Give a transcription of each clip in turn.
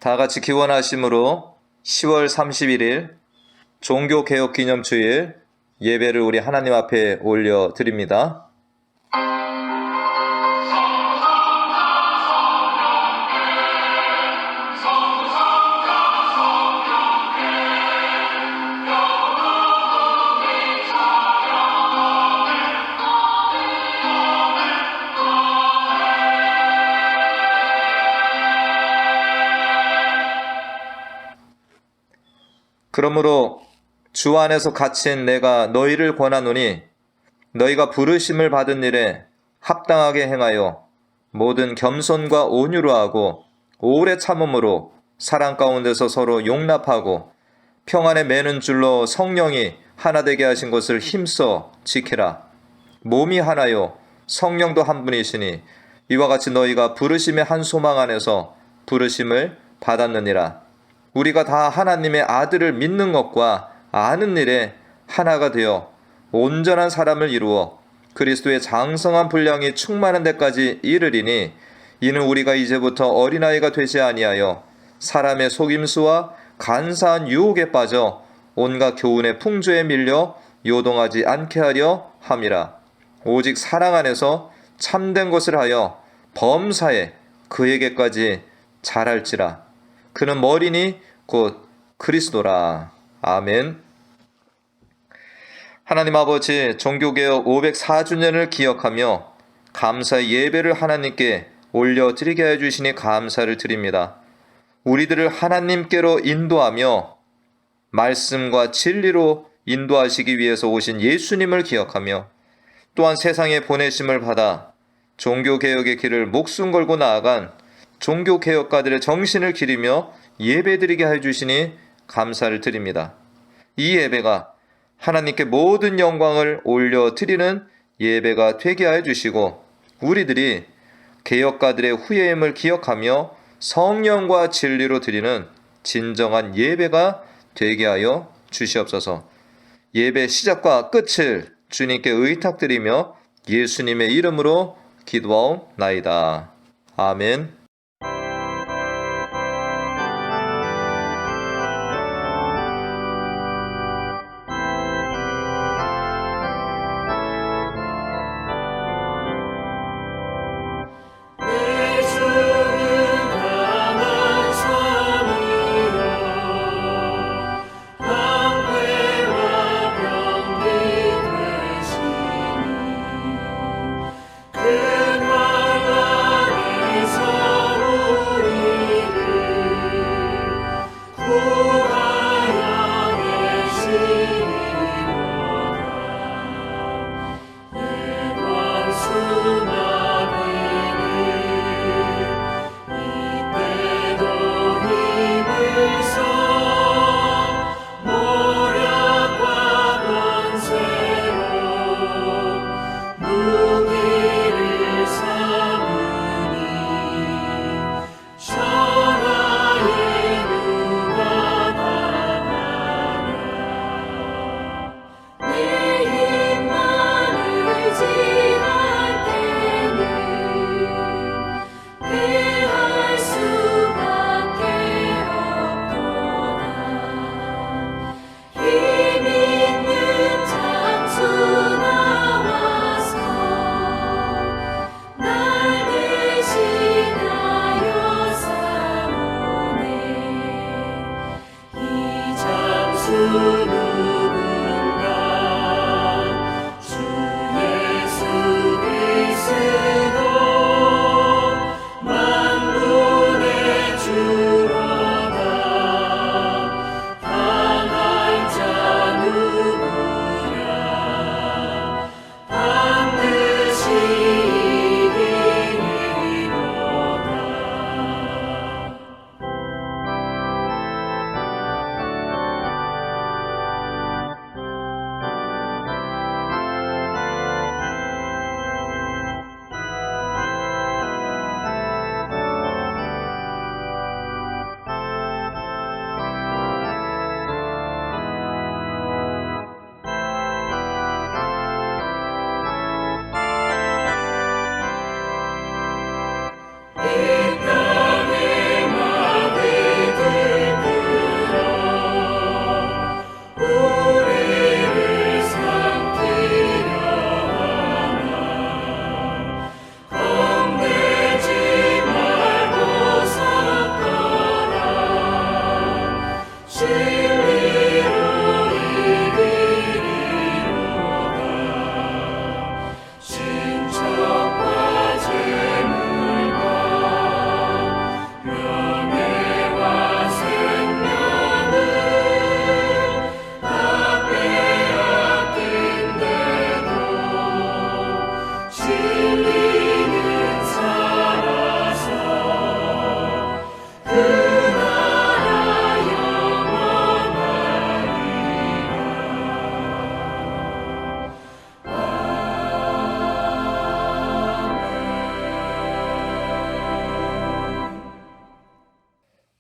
다 같이 기원하심으로 10월 31일 종교개혁기념주일 예배를 우리 하나님 앞에 올려드립니다. 그러므로 주 안에서 갇힌 내가 너희를 권하노니 너희가 부르심을 받은 일에 합당하게 행하여 모든 겸손과 온유로 하고 오래 참음으로 사랑 가운데서 서로 용납하고 평안에 매는 줄로 성령이 하나 되게 하신 것을 힘써 지키라. 몸이 하나요 성령도 한 분이시니 이와 같이 너희가 부르심의 한 소망 안에서 부르심을 받았느니라. 우리가 다 하나님의 아들을 믿는 것과 아는 일에 하나가 되어 온전한 사람을 이루어 그리스도의 장성한 분량이 충만한 데까지 이르리니 이는 우리가 이제부터 어린아이가 되지 아니하여 사람의 속임수와 간사한 유혹에 빠져 온갖 교훈의 풍조에 밀려 요동하지 않게 하려 함이라. 오직 사랑 안에서 참된 것을 하여 범사에 그에게까지 잘할지라. 그는 머리니 곧 그리스도라. 아멘. 하나님 아버지, 종교개혁 504주년을 기억하며 감사의 예배를 하나님께 올려드리게 해주시니 감사를 드립니다. 우리들을 하나님께로 인도하며 말씀과 진리로 인도하시기 위해서 오신 예수님을 기억하며 또한 세상에 보내심을 받아 종교개혁의 길을 목숨 걸고 나아간 종교개혁가들의 정신을 기리며 예배드리게 해주시니 감사를 드립니다. 이 예배가 하나님께 모든 영광을 올려드리는 예배가 되게 해주시고 우리들이 개혁가들의 후예임을 기억하며 성령과 진리로 드리는 진정한 예배가 되게 하여 주시옵소서. 예배 시작과 끝을 주님께 의탁드리며 예수님의 이름으로 기도하옵나이다. 아멘. 근원 안에서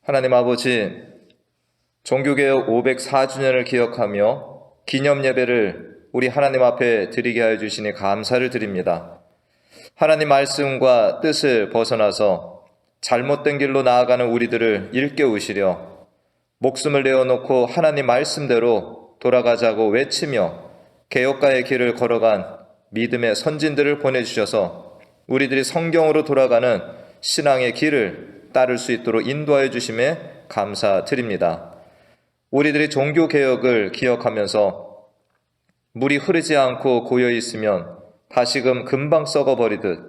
하나님 아버지, 종교개혁 504주년을 기억하며 기념예배를 우리 하나님 앞에 드리게 하여 주시니 감사를 드립니다. 하나님 말씀과 뜻을 벗어나서 잘못된 길로 나아가는 우리들을 일깨우시려 목숨을 내어놓고 하나님 말씀대로 돌아가자고 외치며 개혁가의 길을 걸어간 믿음의 선진들을 보내주셔서 우리들이 성경으로 돌아가는 신앙의 길을 따를 수 있도록 인도하여 주심에 감사드립니다. 우리들이 종교개혁을 기억하면서 물이 흐르지 않고 고여 있으면 다시금 금방 썩어버리듯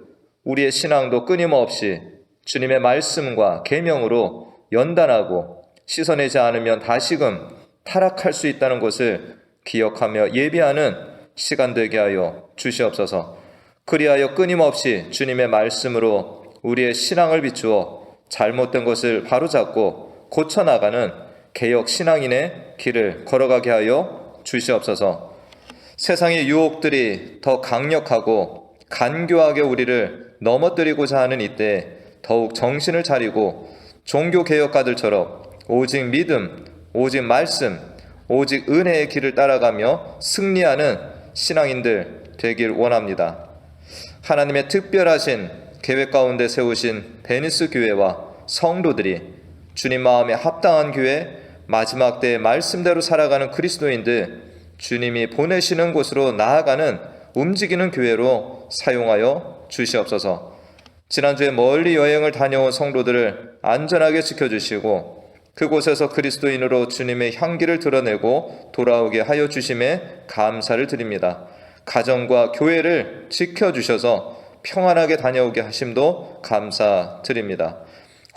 우리의 신앙도 끊임없이 주님의 말씀과 계명으로 연단하고 씻어내지 않으면 다시금 타락할 수 있다는 것을 기억하며 예비하는 시간 되게 하여 주시옵소서. 그리하여 끊임없이 주님의 말씀으로 우리의 신앙을 비추어 잘못된 것을 바로잡고 고쳐나가는 개혁 신앙인의 길을 걸어가게 하여 주시옵소서. 세상의 유혹들이 더 강력하고 간교하게 우리를 넘어뜨리고자 하는 이때 더욱 정신을 차리고 종교개혁가들처럼 오직 믿음, 오직 말씀, 오직 은혜의 길을 따라가며 승리하는 신앙인들 되길 원합니다. 하나님의 특별하신 계획 가운데 세우신 베니스 교회와 성도들이 주님 마음에 합당한 교회, 마지막 때의 말씀대로 살아가는 그리스도인들, 주님이 보내시는 곳으로 나아가는 움직이는 교회로 사용하여 주시옵소서. 지난주에 멀리 여행을 다녀온 성도들을 안전하게 지켜주시고 그곳에서 그리스도인으로 주님의 향기를 드러내고 돌아오게 하여 주심에 감사를 드립니다. 가정과 교회를 지켜주셔서 평안하게 다녀오게 하심도 감사드립니다.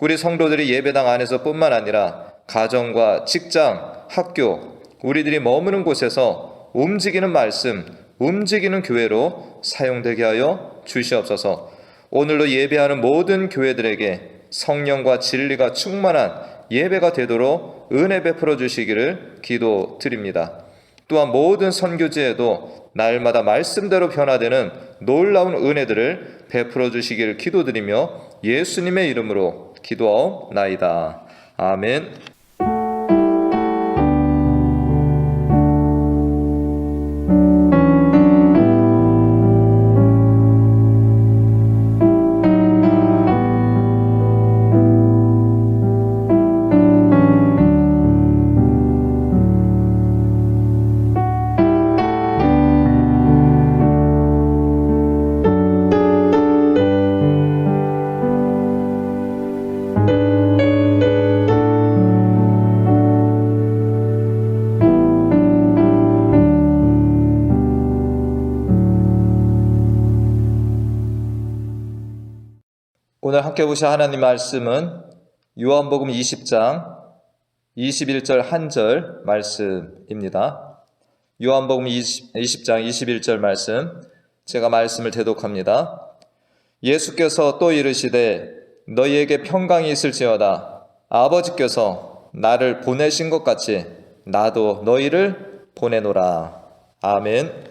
우리 성도들이 예배당 안에서 뿐만 아니라 가정과 직장, 학교, 우리들이 머무는 곳에서 움직이는 말씀, 움직이는 교회로 사용되게 하여 주시옵소서. 오늘로 예배하는 모든 교회들에게 성령과 진리가 충만한 예배가 되도록 은혜 베풀어 주시기를 기도드립니다. 또한 모든 선교지에도 날마다 말씀대로 변화되는 놀라운 은혜들을 베풀어 주시기를 기도드리며 예수님의 이름으로 기도하옵나이다. 아멘. 오늘 함께 보실 하나님 말씀은 요한복음 20장 21절 한절 말씀입니다. 요한복음 20장 21절 말씀, 제가 말씀을 대독합니다. 예수께서 또 이르시되 너희에게 평강이 있을지어다. 아버지께서 나를 보내신 것 같이 나도 너희를 보내노라. 아멘.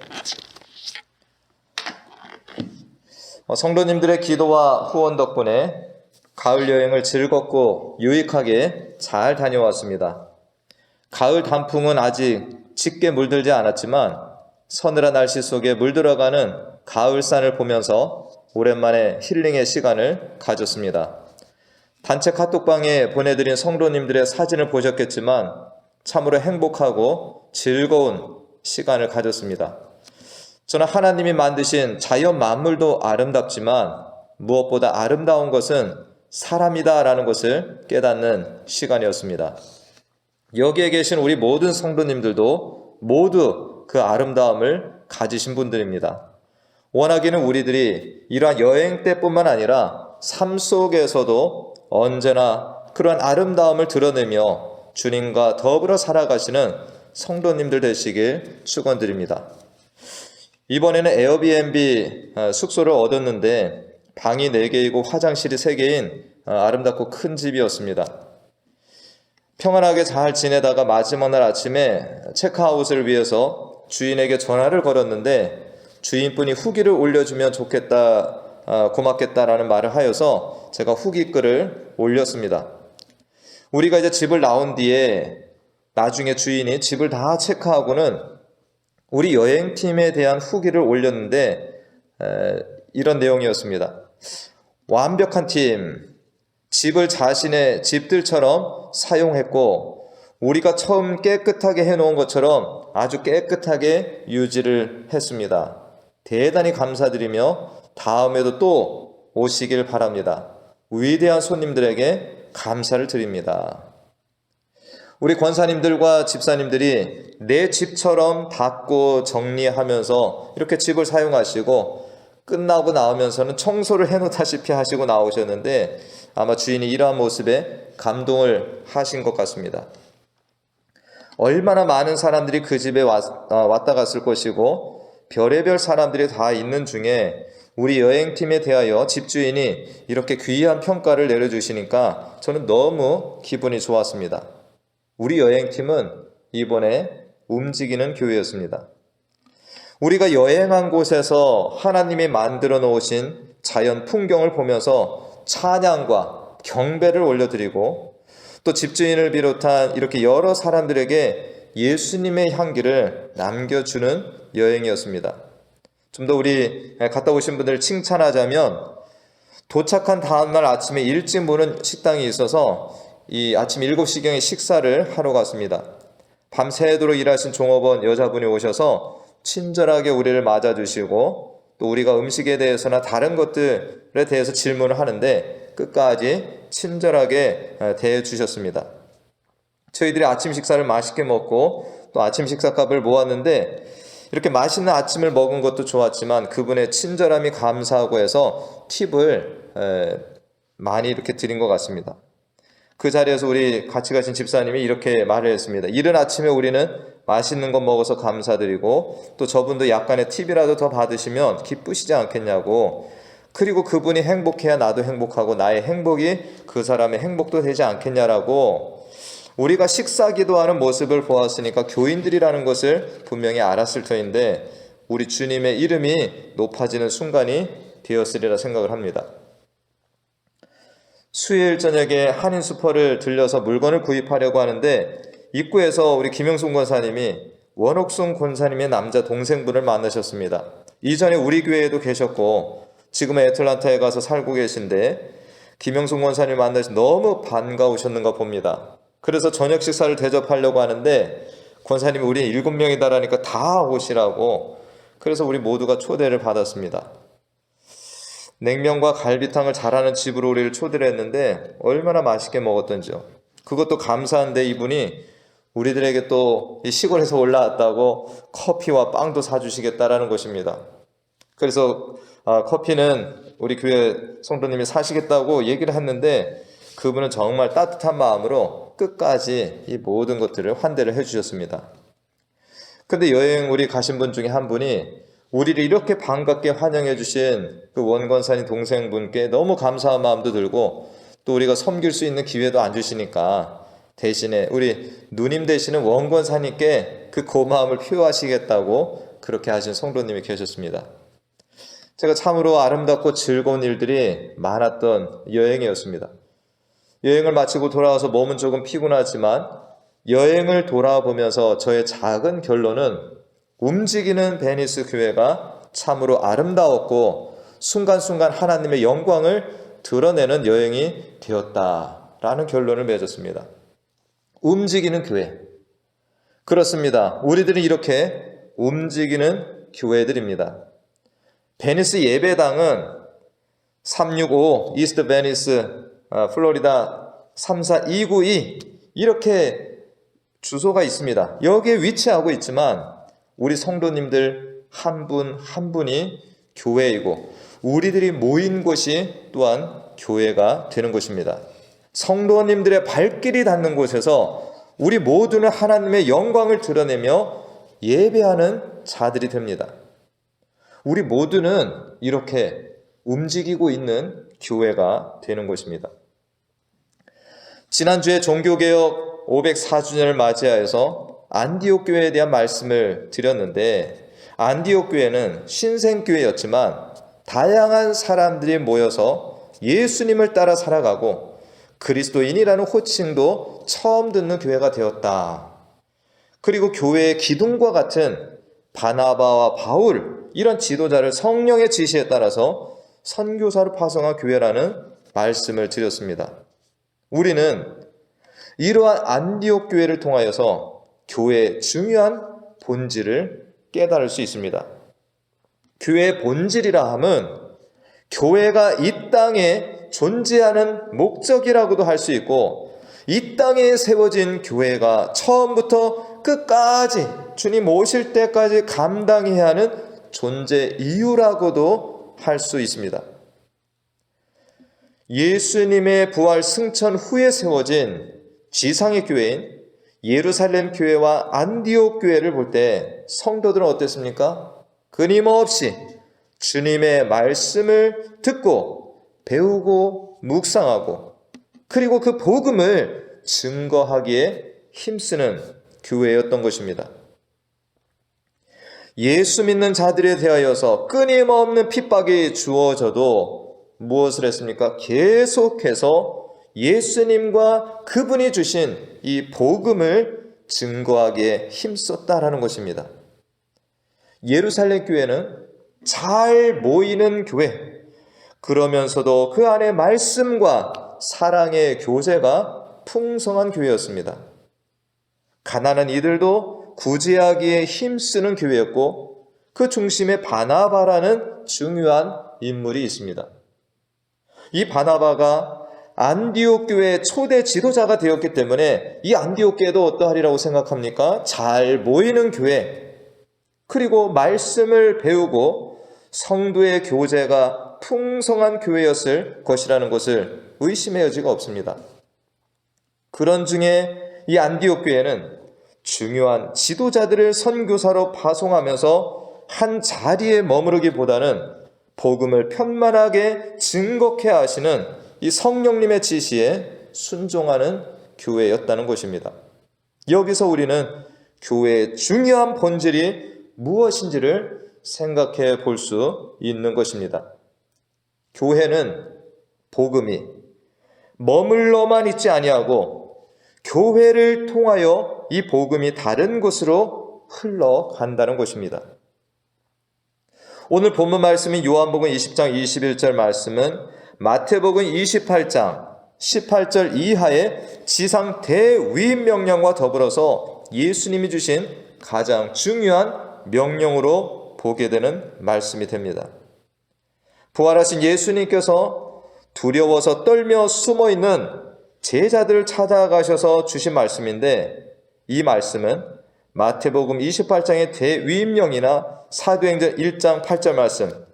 성도님들의 기도와 후원 덕분에 가을 여행을 즐겁고 유익하게 잘 다녀왔습니다. 가을 단풍은 아직 짙게 물들지 않았지만 서늘한 날씨 속에 물들어가는 가을산을 보면서 오랜만에 힐링의 시간을 가졌습니다. 단체 카톡방에 보내드린 성도님들의 사진을 보셨겠지만 참으로 행복하고 즐거운 시간을 가졌습니다. 저는 하나님이 만드신 자연 만물도 아름답지만 무엇보다 아름다운 것은 사람이다 라는 것을 깨닫는 시간이었습니다. 여기에 계신 우리 모든 성도님들도 모두 그 아름다움을 가지신 분들입니다. 원하기는 우리들이 이러한 여행 때뿐만 아니라 삶 속에서도 언제나 그러한 아름다움을 드러내며 주님과 더불어 살아가시는 성도님들 되시길 축원드립니다. 이번에는 에어비앤비 숙소를 얻었는데 방이 4개이고 화장실이 3개인 아름답고 큰 집이었습니다. 평안하게 잘 지내다가 마지막 날 아침에 체크아웃을 위해서 주인에게 전화를 걸었는데 주인분이 후기를 올려주면 좋겠다, 고맙겠다라는 말을 하여서 제가 후기 글을 올렸습니다. 우리가 이제 집을 나온 뒤에 나중에 주인이 집을 다 체크하고는 우리 여행팀에 대한 후기를 올렸는데 이런 내용이었습니다. 완벽한 팀, 집을 자신의 집들처럼 사용했고 우리가 처음 깨끗하게 해놓은 것처럼 아주 깨끗하게 유지를 했습니다. 대단히 감사드리며 다음에도 또 오시길 바랍니다. 위대한 손님들에게 감사를 드립니다. 우리 권사님들과 집사님들이 내 집처럼 닦고 정리하면서 이렇게 집을 사용하시고 끝나고 나오면서는 청소를 해놓다시피 하시고 나오셨는데 아마 주인이 이러한 모습에 감동을 하신 것 같습니다. 얼마나 많은 사람들이 그 집에 왔다 갔을 것이고 별의별 사람들이 다 있는 중에 우리 여행팀에 대하여 집주인이 이렇게 귀한 평가를 내려주시니까 저는 너무 기분이 좋았습니다. 우리 여행팀은 이번에 움직이는 교회였습니다. 우리가 여행한 곳에서 하나님이 만들어 놓으신 자연 풍경을 보면서 찬양과 경배를 올려드리고 또 집주인을 비롯한 이렇게 여러 사람들에게 예수님의 향기를 남겨주는 여행이었습니다. 좀 더 우리 갔다 오신 분들을 칭찬하자면 도착한 다음날 아침에 일찍 무는 식당이 있어서 이 아침 7시경에 식사를 하러 갔습니다. 밤새도록 일하신 종업원 여자분이 오셔서 친절하게 우리를 맞아주시고 또 우리가 음식에 대해서나 다른 것들에 대해서 질문을 하는데 끝까지 친절하게 대해주셨습니다. 저희들이 아침 식사를 맛있게 먹고 또 아침 식사값을 모았는데 이렇게 맛있는 아침을 먹은 것도 좋았지만 그분의 친절함이 감사하고 해서 팁을 많이 이렇게 드린 것 같습니다. 그 자리에서 우리 같이 가신 집사님이 이렇게 말을 했습니다. 이른 아침에 우리는 맛있는 거 먹어서 감사드리고 또 저분도 약간의 팁이라도 더 받으시면 기쁘시지 않겠냐고, 그리고 그분이 행복해야 나도 행복하고 나의 행복이 그 사람의 행복도 되지 않겠냐라고, 우리가 식사 기도하는 모습을 보았으니까 교인들이라는 것을 분명히 알았을 터인데 우리 주님의 이름이 높아지는 순간이 되었으리라 생각을 합니다. 수요일 저녁에 한인슈퍼를 들려서 물건을 구입하려고 하는데 입구에서 우리 김영순 권사님이 원옥순 권사님의 남자 동생분을 만나셨습니다. 이전에 우리 교회에도 계셨고 지금은 애틀란타에 가서 살고 계신데 김영순 권사님 만나서 너무 반가우셨는가 봅니다. 그래서 저녁 식사를 대접하려고 하는데 권사님이 우리 7명이다라니까 다 오시라고, 그래서 우리 모두가 초대를 받았습니다. 냉면과 갈비탕을 잘하는 집으로 우리를 초대를 했는데 얼마나 맛있게 먹었던지요. 그것도 감사한데 이분이 우리들에게 또 이 시골에서 올라왔다고 커피와 빵도 사주시겠다라는 것입니다. 그래서 커피는 우리 교회 성도님이 사시겠다고 얘기를 했는데 그분은 정말 따뜻한 마음으로 끝까지 이 모든 것들을 환대를 해주셨습니다. 근데 여행 우리 가신 분 중에 한 분이 우리를 이렇게 반갑게 환영해 주신 그 원권사님 동생분께 너무 감사한 마음도 들고 또 우리가 섬길 수 있는 기회도 안 주시니까 대신에 우리 누님 되시는 원권사님께 그 고마움을 표하시겠다고 그렇게 하신 성도님이 계셨습니다. 제가 참으로 아름답고 즐거운 일들이 많았던 여행이었습니다. 여행을 마치고 돌아와서 몸은 조금 피곤하지만 여행을 돌아보면서 저의 작은 결론은 움직이는 베니스 교회가 참으로 아름다웠고 순간순간 하나님의 영광을 드러내는 여행이 되었다라는 결론을 맺었습니다. 움직이는 교회. 그렇습니다. 우리들은 이렇게 움직이는 교회들입니다. 베니스 예배당은 365 이스트 베니스 플로리다 34292 이렇게 주소가 있습니다. 여기에 위치하고 있지만 우리 성도님들 한 분 한 분이 교회이고 우리들이 모인 곳이 또한 교회가 되는 것입니다. 성도님들의 발길이 닿는 곳에서 우리 모두는 하나님의 영광을 드러내며 예배하는 자들이 됩니다. 우리 모두는 이렇게 움직이고 있는 교회가 되는 것입니다. 지난주에 종교개혁 504주년을 맞이하여서 안디옥 교회에 대한 말씀을 드렸는데 안디옥 교회는 신생교회였지만 다양한 사람들이 모여서 예수님을 따라 살아가고 그리스도인이라는 호칭도 처음 듣는 교회가 되었다. 그리고 교회의 기둥과 같은 바나바와 바울, 이런 지도자를 성령의 지시에 따라서 선교사로 파송한 교회라는 말씀을 드렸습니다. 우리는 이러한 안디옥 교회를 통하여서 교회의 중요한 본질을 깨달을 수 있습니다. 교회의 본질이라 함은 교회가 이 땅에 존재하는 목적이라고도 할 수 있고, 이 땅에 세워진 교회가 처음부터 끝까지 주님 오실 때까지 감당해야 하는 존재 이유라고도 할 수 있습니다. 예수님의 부활 승천 후에 세워진 지상의 교회인 예루살렘 교회와 안디옥 교회를 볼 때 성도들은 어땠습니까? 끊임없이 주님의 말씀을 듣고 배우고 묵상하고, 그리고 그 복음을 증거하기에 힘쓰는 교회였던 것입니다. 예수 믿는 자들에 대하여서 끊임없는 핍박이 주어져도 무엇을 했습니까? 계속해서 예수님과 그분이 주신 이 복음을 증거하기에 힘썼다라는 것입니다. 예루살렘 교회는 잘 모이는 교회, 그러면서도 그 안에 말씀과 사랑의 교제가 풍성한 교회였습니다. 가난한 이들도 구제하기에 힘쓰는 교회였고, 그 중심에 바나바라는 중요한 인물이 있습니다. 이 바나바가 안디옥 교회의 초대 지도자가 되었기 때문에 이 안디옥 교회도 어떠하리라고 생각합니까? 잘 모이는 교회, 그리고 말씀을 배우고 성도의 교제가 풍성한 교회였을 것이라는 것을 의심의 여지가 없습니다. 그런 중에 이 안디옥 교회는 중요한 지도자들을 선교사로 파송하면서 한 자리에 머무르기보다는 복음을 편만하게 증거케 하시는 이 성령님의 지시에 순종하는 교회였다는 것입니다. 여기서 우리는 교회의 중요한 본질이 무엇인지를 생각해 볼 수 있는 것입니다. 교회는 복음이 머물러만 있지 아니하고 교회를 통하여 이 복음이 다른 곳으로 흘러간다는 것입니다. 오늘 본문 말씀인 요한복음 20장 21절 말씀은 마태복음 28장 18절 이하의 지상 대위임 명령과 더불어서 예수님이 주신 가장 중요한 명령으로 보게 되는 말씀이 됩니다. 부활하신 예수님께서 두려워서 떨며 숨어있는 제자들을 찾아가셔서 주신 말씀인데, 이 말씀은 마태복음 28장의 대위임령이나 사도행전 1장 8절 말씀,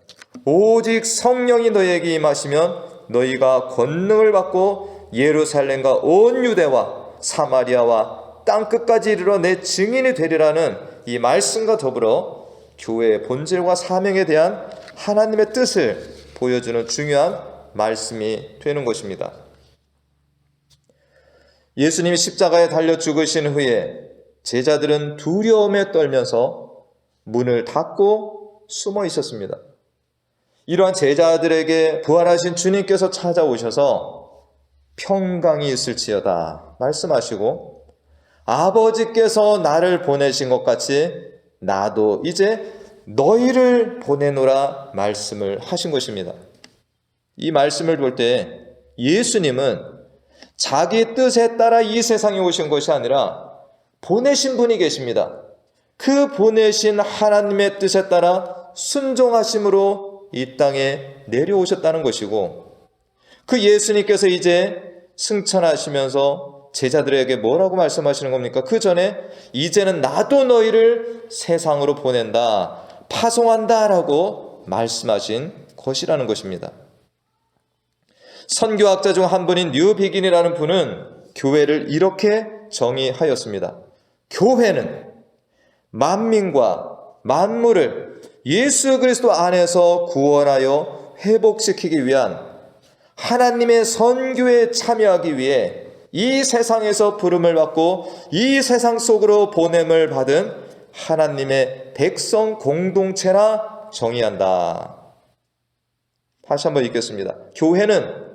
오직 성령이 너희에게 임하시면 너희가 권능을 받고 예루살렘과 온 유대와 사마리아와 땅끝까지 이르러 내 증인이 되리라는 이 말씀과 더불어 교회의 본질과 사명에 대한 하나님의 뜻을 보여주는 중요한 말씀이 되는 것입니다. 예수님이 십자가에 달려 죽으신 후에 제자들은 두려움에 떨면서 문을 닫고 숨어 있었습니다. 이러한 제자들에게 부활하신 주님께서 찾아오셔서 평강이 있을지어다 말씀하시고, 아버지께서 나를 보내신 것 같이 나도 이제 너희를 보내노라 말씀을 하신 것입니다. 이 말씀을 볼 때 예수님은 자기 뜻에 따라 이 세상에 오신 것이 아니라 보내신 분이 계십니다. 그 보내신 하나님의 뜻에 따라 순종하심으로 이 땅에 내려오셨다는 것이고, 그 예수님께서 이제 승천하시면서 제자들에게 뭐라고 말씀하시는 겁니까? 그 전에 이제는 나도 너희를 세상으로 보낸다, 파송한다 라고 말씀하신 것이라는 것입니다. 선교학자 중 한 분인 뉴비긴이라는 분은 교회를 이렇게 정의하였습니다. 교회는 만민과 만물을 예수 그리스도 안에서 구원하여 회복시키기 위한 하나님의 선교에 참여하기 위해 이 세상에서 부름을 받고 이 세상 속으로 보냄을 받은 하나님의 백성 공동체라 정의한다. 다시 한번 읽겠습니다. 교회는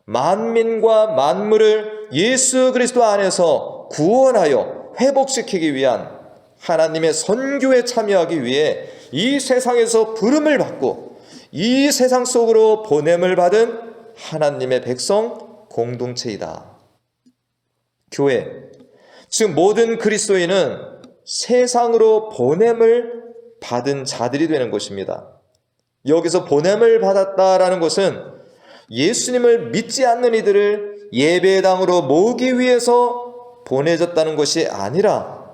만민과 만물을 예수 그리스도 안에서 구원하여 회복시키기 위한 하나님의 선교에 참여하기 위해 이 세상에서 부름을 받고 이 세상 속으로 보냄을 받은 하나님의 백성 공동체이다. 교회, 즉 모든 그리스도인은 세상으로 보냄을 받은 자들이 되는 것입니다. 여기서 보냄을 받았다라는 것은 예수님을 믿지 않는 이들을 예배당으로 모으기 위해서 보내졌다는 것이 아니라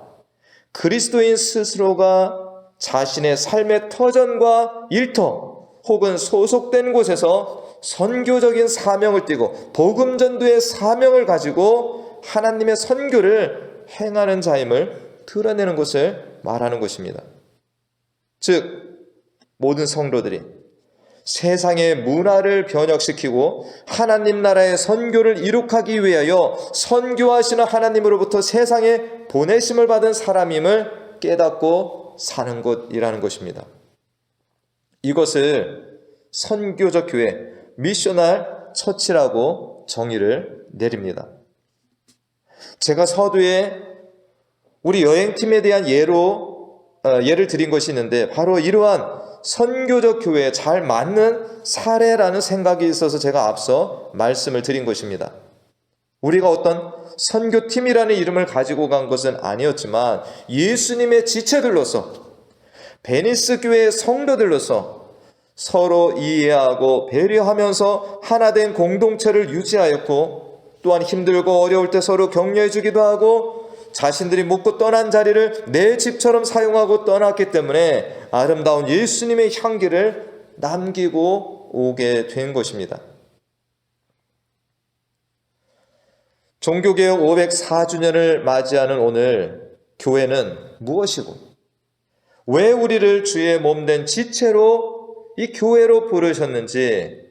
그리스도인 스스로가 자신의 삶의 터전과 일터 혹은 소속된 곳에서 선교적인 사명을 띠고 복음 전도의 사명을 가지고 하나님의 선교를 행하는 자임을 드러내는 것을 말하는 것입니다. 즉 모든 성도들이 세상의 문화를 변혁시키고 하나님 나라의 선교를 이룩하기 위하여 선교하시는 하나님으로부터 세상에 보내심을 받은 사람임을 깨닫고 사는 곳이라는 것입니다. 이것을 선교적 교회, 미셔널 처치라고 정의를 내립니다. 제가 서두에 우리 여행팀에 대한 예를 드린 것이 있는데 바로 이러한 선교적 교회에 잘 맞는 사례라는 생각이 있어서 제가 앞서 말씀을 드린 것입니다. 우리가 어떤 선교팀이라는 이름을 가지고 간 것은 아니었지만 예수님의 지체들로서 베니스 교회의 성도들로서 서로 이해하고 배려하면서 하나된 공동체를 유지하였고 또한 힘들고 어려울 때 서로 격려해 주기도 하고 자신들이 묵고 떠난 자리를 내 집처럼 사용하고 떠났기 때문에 아름다운 예수님의 향기를 남기고 오게 된 것입니다. 종교개혁 504주년을 맞이하는 오늘 교회는 무엇이고 왜 우리를 주의 몸된 지체로 이 교회로 부르셨는지,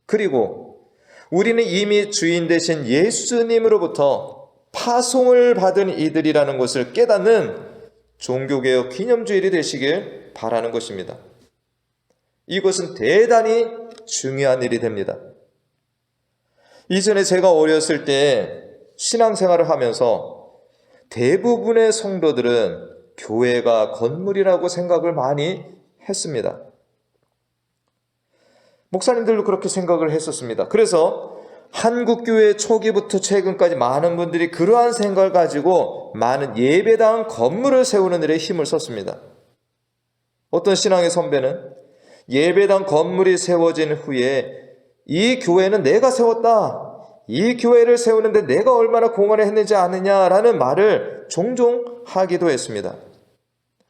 그리고 우리는 이미 주인 되신 예수님으로부터 파송을 받은 이들이라는 것을 깨닫는 종교개혁 기념주일이 되시길 바라는 것입니다. 이것은 대단히 중요한 일이 됩니다. 이전에 제가 어렸을 때 신앙생활을 하면서 대부분의 성도들은 교회가 건물이라고 생각을 많이 했습니다. 목사님들도 그렇게 생각을 했었습니다. 그래서 한국교회 초기부터 최근까지 많은 분들이 그러한 생각을 가지고 많은 예배당 건물을 세우는 일에 힘을 썼습니다. 어떤 신앙의 선배는 예배당 건물이 세워진 후에 이 교회는 내가 세웠다, 이 교회를 세우는데 내가 얼마나 공헌을 했는지 아느냐라는 말을 종종 하기도 했습니다.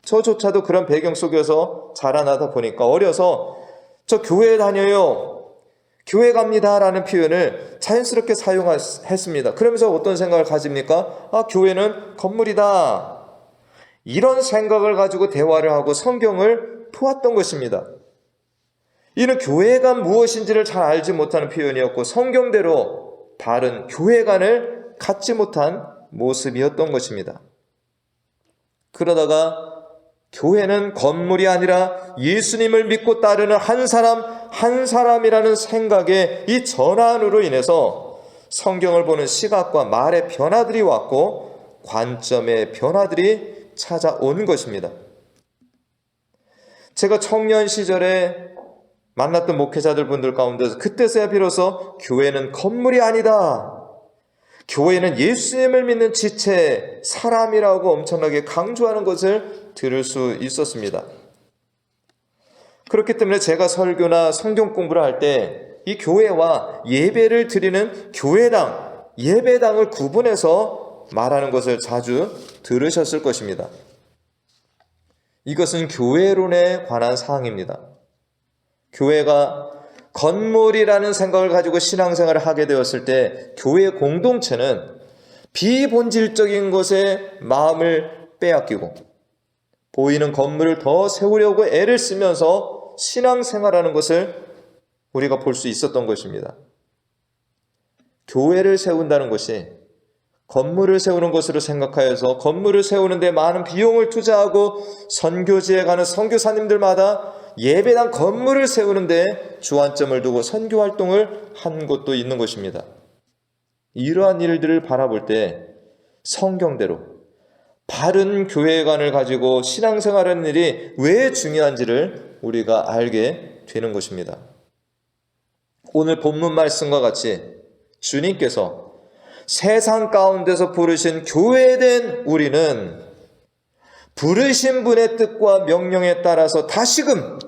저조차도 그런 배경 속에서 자라나다 보니까 어려서 저 교회 다녀요, 교회 갑니다 라는 표현을 자연스럽게 사용했습니다. 그러면서 어떤 생각을 가집니까? 교회는 건물이다, 이런 생각을 가지고 대화를 하고 성경을 보았던 것입니다. 이는 교회가 무엇인지를 잘 알지 못하는 표현이었고 성경대로 바른 교회관을 갖지 못한 모습이었던 것입니다. 그러다가 교회는 건물이 아니라 예수님을 믿고 따르는 한 사람 한 사람이라는 생각의 이 전환으로 인해서 성경을 보는 시각과 말의 변화들이 왔고 관점의 변화들이 찾아온 것입니다. 제가 청년 시절에 만났던 목회자들 분들 가운데서 그때서야 비로소 교회는 건물이 아니다, 교회는 예수님을 믿는 지체, 사람이라고 엄청나게 강조하는 것을 들을 수 있었습니다. 그렇기 때문에 제가 설교나 성경 공부를 할 때 이 교회와 예배를 드리는 교회당, 예배당을 구분해서 말하는 것을 자주 들으셨을 것입니다. 이것은 교회론에 관한 사항입니다. 교회가 건물이라는 생각을 가지고 신앙생활을 하게 되었을 때 교회 공동체는 비본질적인 것에 마음을 빼앗기고 보이는 건물을 더 세우려고 애를 쓰면서 신앙생활하는 것을 우리가 볼 수 있었던 것입니다. 교회를 세운다는 것이 건물을 세우는 것으로 생각하여서 건물을 세우는 데 많은 비용을 투자하고 선교지에 가는 선교사님들마다 예배당 건물을 세우는데 주안점을 두고 선교 활동을 한 곳도 있는 것입니다. 이러한 일들을 바라볼 때 성경대로 바른 교회관을 가지고 신앙생활하는 일이 왜 중요한지를 우리가 알게 되는 것입니다. 오늘 본문 말씀과 같이 주님께서 세상 가운데서 부르신 교회된 우리는 부르신 분의 뜻과 명령에 따라서 다시금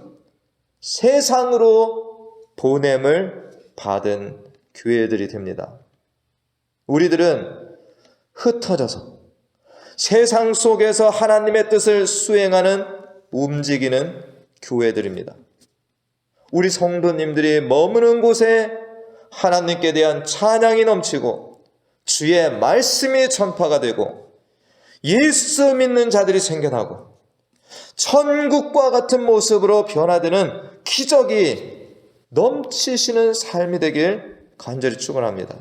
세상으로 보냄을 받은 교회들이 됩니다. 우리들은 흩어져서 세상 속에서 하나님의 뜻을 수행하는 움직이는 교회들입니다. 우리 성도님들이 머무는 곳에 하나님께 대한 찬양이 넘치고 주의 말씀이 전파가 되고 예수 믿는 자들이 생겨나고 천국과 같은 모습으로 변화되는 기적이 넘치시는 삶이 되길 간절히 축원합니다.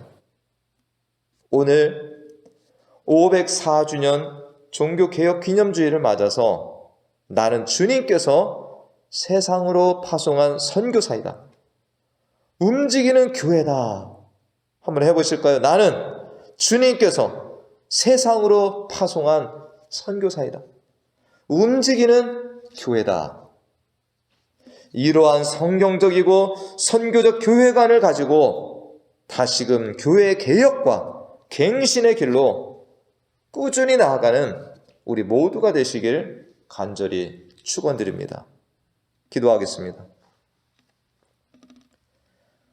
오늘 504주년 종교개혁 기념주의를 맞아서 나는 주님께서 세상으로 파송한 선교사이다, 움직이는 교회다, 한번 해보실까요? 나는 주님께서 세상으로 파송한 선교사이다, 움직이는 교회다. 이러한 성경적이고 선교적 교회관을 가지고 다시금 교회 개혁과 갱신의 길로 꾸준히 나아가는 우리 모두가 되시길 간절히 축원드립니다. 기도하겠습니다.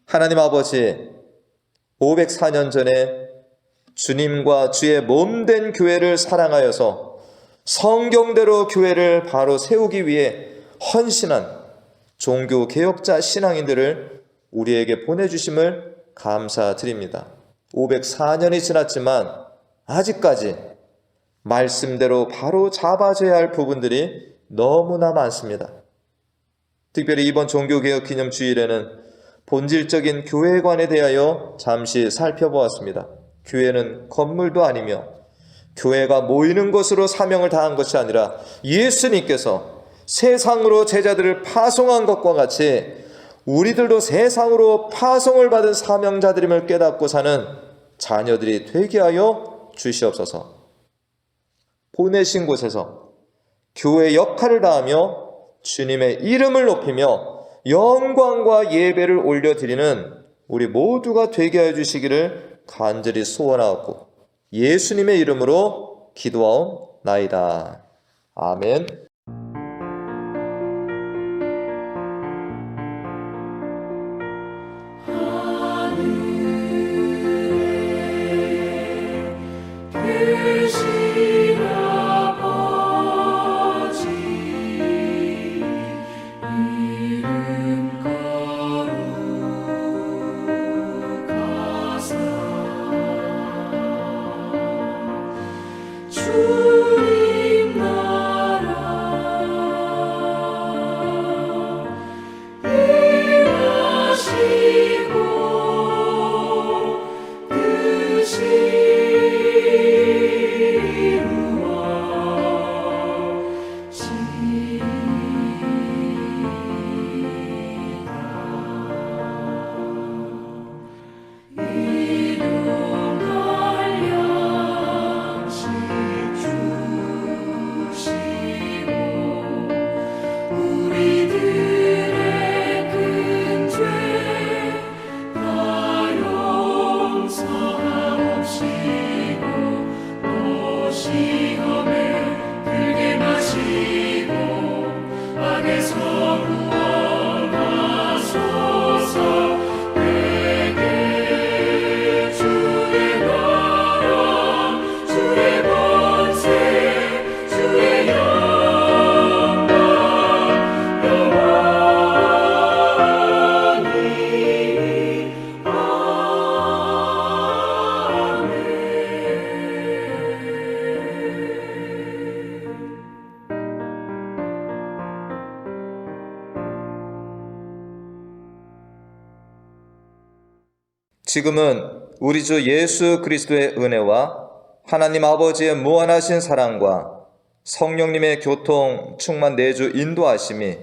하나님 아버지, 504년 전에 주님과 주의 몸된 교회를 사랑하여서 성경대로 교회를 바로 세우기 위해 헌신한 종교개혁자 신앙인들을 우리에게 보내주심을 감사드립니다. 504년이 지났지만 아직까지 말씀대로 바로 잡아줘야 할 부분들이 너무나 많습니다. 특별히 이번 종교개혁 기념주일에는 본질적인 교회관에 대하여 잠시 살펴보았습니다. 교회는 건물도 아니며 교회가 모이는 것으로 사명을 다한 것이 아니라 예수님께서 세상으로 제자들을 파송한 것과 같이 우리들도 세상으로 파송을 받은 사명자들임을 깨닫고 사는 자녀들이 되게 하여 주시옵소서. 보내신 곳에서 교회 역할을 다하며 주님의 이름을 높이며 영광과 예배를 올려드리는 우리 모두가 되게 하여 주시기를 간절히 소원하옵고 예수님의 이름으로 기도하옵나이다. 아멘. 지금은 우리 주 예수 그리스도의 은혜와 하나님 아버지의 무한하신 사랑과 성령님의 교통, 충만 내주 인도하심이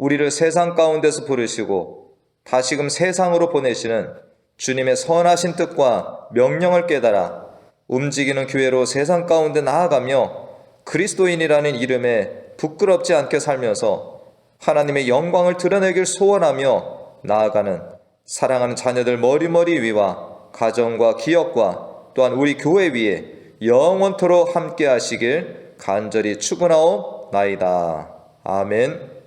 우리를 세상 가운데서 부르시고 다시금 세상으로 보내시는 주님의 선하신 뜻과 명령을 깨달아 움직이는 교회로 세상 가운데 나아가며 그리스도인이라는 이름에 부끄럽지 않게 살면서 하나님의 영광을 드러내길 소원하며 나아가는 사랑하는 자녀들 머리머리 위와 가정과 기업과 또한 우리 교회 위에 영원토록 함께 하시길 간절히 축원하옵나이다. 아멘.